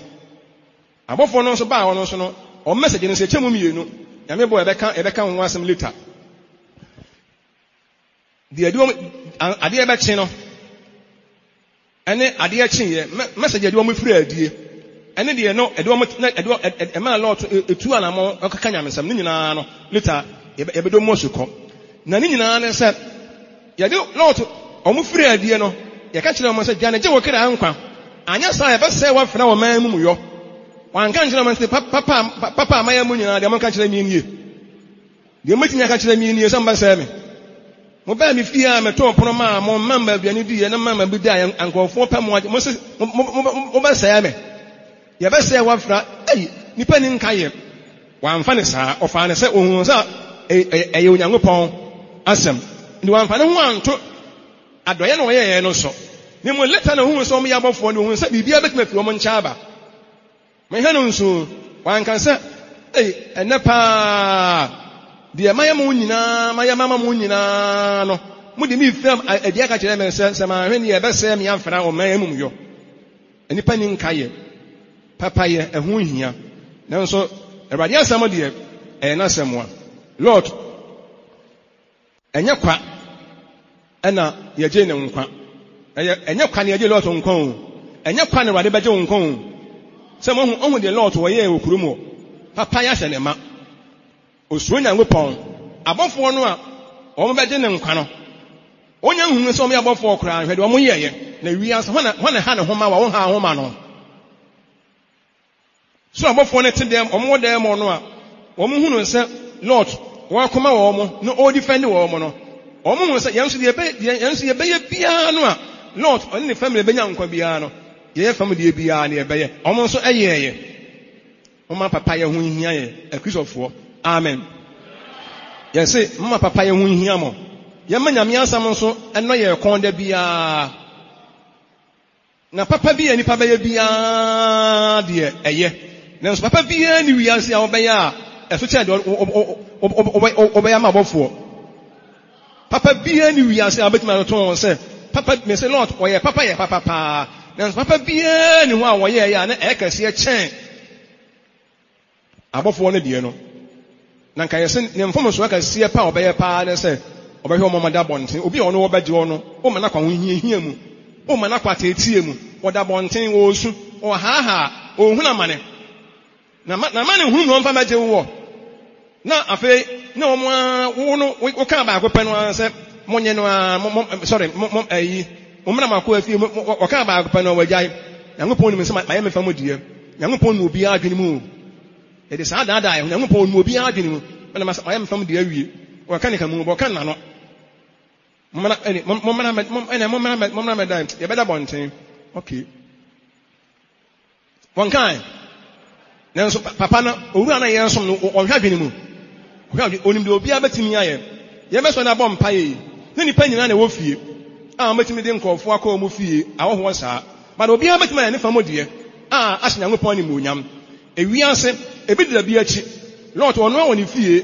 abofo no so ba ho no so no o message no se chemu mienu nyame bo e be ka ho asem later the ade e be che no ene ade e che ye message ade o mo firi adie ene de no ade o mo e ma Lord etu anamo okaka nyamesam ni nyina no later e be do mo sukọ na ni nyina ne se ye de Lord o mo firi adie no ye ka kire mo se gya ne je wo kira ankwa anya sa e be se wa fina wo man mu yo wan kan kire mo se papa amaya mu nyina de mo kan kire mi nie de mo tinya ka kire mi nie so mba se me mo ba mi fia me to pono ma mo mamba biani di ye na mama bi da ankofo pa mo mo ba se me ye be se wa fra nipa ni nka ye wan fa ne sa o fa ne se ohun sa eye onyankopon asem ndi wan fa ne ho anto adoye na oye no so ni mo leta na hu so mo ya bofo ni hu sa bibia betima fi mo ncha ba me hanu nso wan kan se enepa de mayam nyina mayama mu nyina no mu de mi fam ade aka kire me se ma hwe ni e be se me amfra o mayam mu yo enipa ni nka ye papa ye ehun hia na nso Awurade asam de na semwa Lord enya kwa ena ye je ne nkwa enya kwa ne ye je Lord nkwa o enya kwa ne Awurade beje nkwa o se mo hu de Lord wo ye okurum o papa ya se ne ma osuro Nyankopɔn abɔfo no a wɔn beje ne nkwa no onya hu se wɔn abɔfo okra hwɛ de wɔn yeye na wiase hona ha ne homa wa wɔn ha homa no so abɔfo no te dem wɔn wɔ dem no a wɔn hu no se Lord wɔn akoma wɔn no o defend wɔn no wɔn hu se yɛnso ye beye bia no a Lord ɔne ne family benya nkwa bia no ye family bia ne beye wɔn nso ɛyɛyɛ wɔn papa yɛ hu hia yɛ akrisofo amen yɛse mama papa yɛ hu hia mo yɛma nyame asam nso ɛno yɛ kɔnda bia na papa bia nipa bɛyɛ bia de ɛyɛ na nso papa bia ni wiase a wɔbɛyɛ a ɛso kyɛ de wɔbɛyɛ ma bɔfoɔ papa bia ni wiase a bɛtuma to wɔn sɛ papa me sɛ Lord ɔyɛ papa yɛ papa paa na nso papa bia ni ho a wɔyɛ yɛ a na ɛkɛseɛ kyɛn abɔfoɔ no deɛ no na nka yɛsɛ ne mfom so aka sie pa obɛyɛ pa ne sɛ obɛhwɛ ɔmama da bonten obi a ɔno wɔbɛgye ɔno o ma na kwa ho hia mu o ma na kwa tetie mu wɔda bonten wɔ osu ɔhaaha ɔhuna mane na mane hunu no mfa bɛgye wo na afei na ɔmo no wo ka ba akopɛ no sɛ monye no sorry momra mako afie ɔka ba akopɛ no wagyae Nyankopɔn nim sɛ ma yɛ mefa mo die Nyankopɔn no obi adwene mu it is hard that Nyankopɔn no obi adwene mu na ma yɛ mefa mo die awie wɔka ne ka mu wɔka na no momra medan ye bɛda bɔnten okay wɔnkan nanso papa na owura na yɛ nsom no ɔhwɛ adwene mu ɔhwɛ onim de obi abɛtimi ayɛ yɛ bɛsɔ na bɔ mpa yi ne nipa nyina na wɔ fie a wɔbɛtimi de nkɔfo akɔ mu fie awɔho saa but obi abɛtimi ayɛ ne fa mo die a ahyɛ Nyankopɔn ne mu onyam ewiase ebi de bi akyi Lord ɔno a wɔ ne fie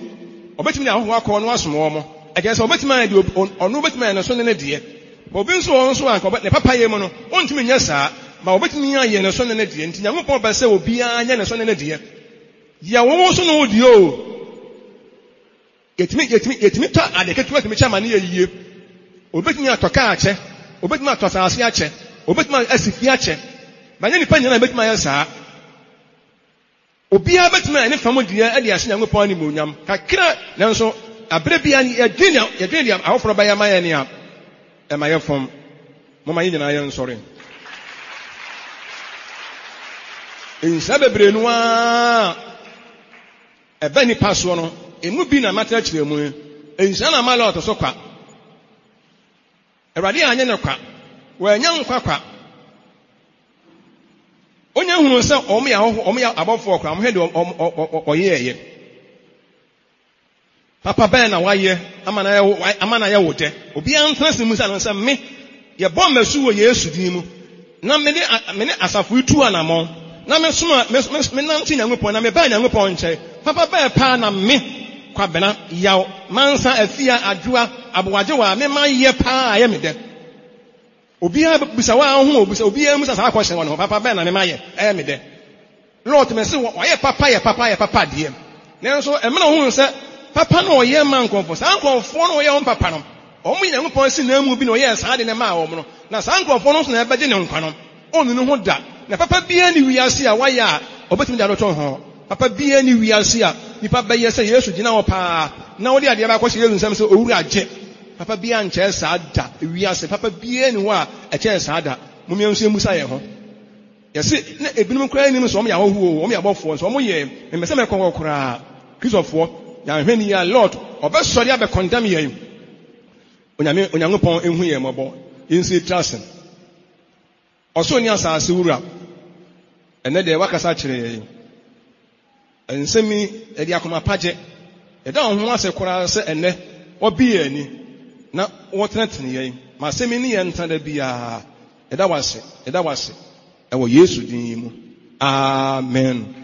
ɔbɛtimi de awɔho akɔ no asom wɔ mo ɛgɛ sɛ ɔbɛtimi ayɛ de ɔno ɔbɛtimi ayɛ ne so ne ne die obi nso wɔn nso anka ne papa yɛ mu no ɔntumi nyɛ saa ma ɔbɛtumi ayɛ ne so ne ne die nti Nyankopɔn bɛ sɛ obi anyɛ ne so ne ne die yɛ wɔn so no die o yɛtumi tɔ ade ketewa tumi kyɛ ma ne yɛ yie obɛtumi atɔ kaa akyɛ obɛtumi atɔ saase akyɛ obɛtumi asi fie akyɛ ma nyɛ nipa nyina bɛtumi ayɛ saa obiara bɛtumi ayɛ ne fam die ɛde ahyɛ Nyankopɔn ne mu onyam kakra nanso abere bia yɛdwene deɛ awoforo bɛyɛ ma yɛ ne a ɛma yɛ fam moma yɛ nyinaa yɛ nsɔre nhyira bebree no a ɛbɛ nipa soɔ no emu bi na matena kyerɛ mu nhyira na ama lɔɔto so kwa Awurade anyɛ ne kwa wɔanya nkwa kwa onye hunu sɛ ɔmo yɛ abɔfoɔ kwa ɔmo hwɛ de ɔyɛɛyɛ papa bɛn na wayɛ ama na yɛ wo dɛ obiara ntena se mu sɛ me ye bomb mesu wo Yesu din mu na me asafo itu anamon na me soma me nanti Nyankopɔn na me ba Nyankopɔn nkyɛ papa ba pa na me kwabena yaw mansa afia adwoa abowaje wa me ma ye pa aye me de obia bisa wa ho obia musa sa akɔhyɛ wɔ no papa ba na me ma ye aye me de Lord me se wo ye papa de nanso emena ho sɛ papa no ɔyɛ man konfo sa konfo no ɔyɛ on papa no ɔmo Nyankopɔn si na mu bi na ɔyɛ saa de ne ma ɔmo no na saa konfo no so na ɛbɛgye ne nkwa no onu no ho da na papa bia ni wiase a wayɛ a obetumi da lotɔ ho papa bia ni wiase a nipa bɛyɛ sɛ Yesu gyina hɔ paa na wode ade ba akɔhyɛ Yesu nsɛm sɛ owura agye papa bia nkyɛ saa da wiase papa bia ni hɔ a ɛkyɛ saa da mumia nso emusa yɛ ho yɛse na ebinom kora nim so ɔmo yɛ ahohuo ɔmo yɛ abɔfo so ɔmo yɛ mmesɛ mɛkɔ koraa Kristofo ya hwɛ ni ya Lord ɔbɛsɔre abɛ condemn yɛn Onyankopɔn ehu yɛn mɔbɔ yɛnsi trasen ɔso ni asase wura ɛnɛ de wakasa kyerɛ yɛn nsɛmi ɛde akoma pagye ɛda ho ase koraa sɛ ɛnɛ ɔbi yɛn ni na wɔtenatene yɛn ma asɛmi ni yɛn ntanda bia ɛda wase ɛwɔ Yesu din mu amen.